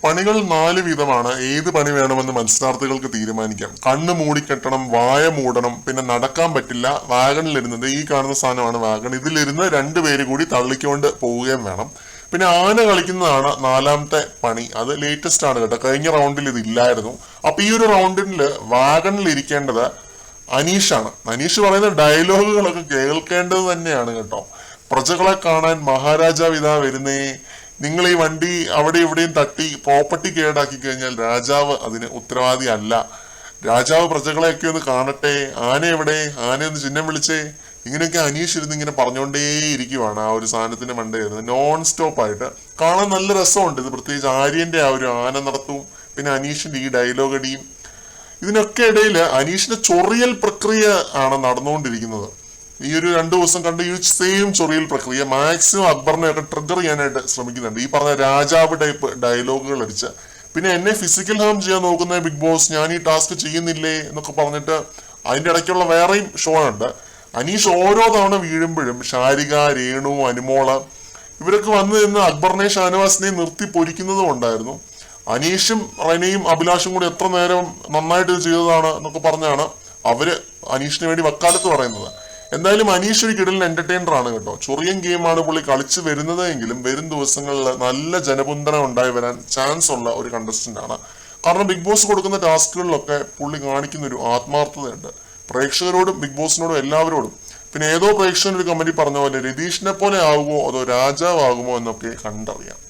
പണികൾ 4 വിധമാണ്. ഏത് പണി വേണമെന്ന് മത്സരാർത്ഥികൾക്ക് തീരുമാനിക്കാം. കണ്ണ് മൂടിക്കെട്ടണം, വായ മൂടണം, പിന്നെ നടക്കാൻ പറ്റില്ല, വാഗണിലിരുന്നത് ഈ കാണുന്ന സാധനമാണ് വാഗൺ. ഇതിലിരുന്ന് 2 പേര് കൂടി തള്ളിക്കൊണ്ട് പോവുകയും വേണം. പിന്നെ ആന കളിക്കുന്നതാണ് 4ാമത്തെ പണി. അത് ലേറ്റസ്റ്റ് ആണ് കേട്ടോ, കഴിഞ്ഞ റൗണ്ടിൽ ഇത് ഇല്ലായിരുന്നു. അപ്പൊ ഈ ഒരു റൗണ്ടിൽ വാഗണിൽ ഇരിക്കേണ്ടത് അനീഷാണ്. അനീഷ് പറയുന്ന ഡയലോഗുകളൊക്കെ കേൾക്കേണ്ടത് തന്നെയാണ് കേട്ടോ. പ്രജകളെ കാണാൻ മഹാരാജാവ് ഇതാ വരുന്നേ, നിങ്ങൾ ഈ വണ്ടി അവിടെ ഇവിടെയും തട്ടി പ്രോപ്പർട്ടി കേടാക്കി കഴിഞ്ഞാൽ രാജാവ് അതിന് ഉത്തരവാദി അല്ല. രാജാവ് പ്രജകളെയൊക്കെ ഒന്ന് കാണട്ടെ, ആന എവിടെ, ആനയൊന്ന് ചിഹ്നം വിളിച്ചേ. ഇങ്ങനെയൊക്കെ അനീഷ് ഇരുന്ന് ഇങ്ങനെ പറഞ്ഞുകൊണ്ടേ ഇരിക്കുവാണ് ആ ഒരു സാധനത്തിന്റെ മണ്ടയായിരുന്നു, നോൺ സ്റ്റോപ്പ് ആയിട്ട്. കാണാൻ നല്ല രസമുണ്ട് ഇത്, പ്രത്യേകിച്ച് ആര്യന്റെ ആ ഒരു ആന നടത്തവും പിന്നെ അനീഷിന്റെ ഈ ഡയലോഗ് അടിയും. ഇതിനൊക്കെ ഇടയിൽ അനീഷിന്റെ ചൊറിയൽ പ്രക്രിയ ആണ് നടന്നുകൊണ്ടിരിക്കുന്നത്. ഈ ഒരു 2 ദിവസം കണ്ട് ഈ സെയിം ചൊറിയൽ പ്രക്രിയ മാക്സിമം അക്ബറിനെ ഒക്കെ ട്രിഗർ ചെയ്യാനായിട്ട് ശ്രമിക്കുന്നുണ്ട്. ഈ പറഞ്ഞ രാജാവ് ടൈപ്പ് ഡയലോഗുകൾ അടിച്ച്, പിന്നെ എന്നെ ഫിസിക്കൽ ഹാം ചെയ്യാൻ നോക്കുന്ന ബിഗ് ബോസ്, ഞാൻ ഈ ടാസ്ക് ചെയ്യുന്നില്ലേ എന്നൊക്കെ പറഞ്ഞിട്ട് അതിന്റെ ഇടയ്ക്കുള്ള വേറെയും ഷോ ഉണ്ട്. അനീഷ് ഓരോ തവണ വീഴുമ്പോഴും ശാരിക, രേണു, അനുമോള ഇവരൊക്കെ വന്നു നിന്ന് അക്ബറിനെയും ഷാനവാസിനെയും നിർത്തി പൊരിക്കുന്നതും ഉണ്ടായിരുന്നു. അനീഷും റെനയും അഭിലാഷും കൂടി എത്ര നേരം നന്നായിട്ട് ചെയ്തതാണ് എന്നൊക്കെ പറഞ്ഞാണ് അവര് അനീഷിന് വേണ്ടി വക്കാലത്ത് പറയുന്നത്. എന്തായാലും അനീഷ് ഒരു കിടലിന് എന്റർടൈനർ ആണ് കേട്ടോ. ചൊറിയൻ ഗെയിമാണ് പുള്ളി കളിച്ചു വരുന്നത് എങ്കിലും വരും ദിവസങ്ങളിൽ നല്ല ജനപിന്തുണ ഉണ്ടായി വരാൻ ചാൻസ് ഉള്ള ഒരു കണ്ടസ്റ്റന്റ് ആണ്. കാരണം ബിഗ് ബോസ് കൊടുക്കുന്ന ടാസ്കുകളിലൊക്കെ പുള്ളി കാണിക്കുന്ന ഒരു ആത്മാർത്ഥതയുണ്ട് പ്രേക്ഷകരോടും ബിഗ് ബോസിനോടും എല്ലാവരോടും. പിന്നെ ഏതോ പ്രേക്ഷകൻ ഒരു കമന്റിൽ പറഞ്ഞ പോലെ രതീഷിനെ പോലെ ആകുമോ അതോ രാജാവാകുമോ എന്നൊക്കെ കണ്ടറിയാം.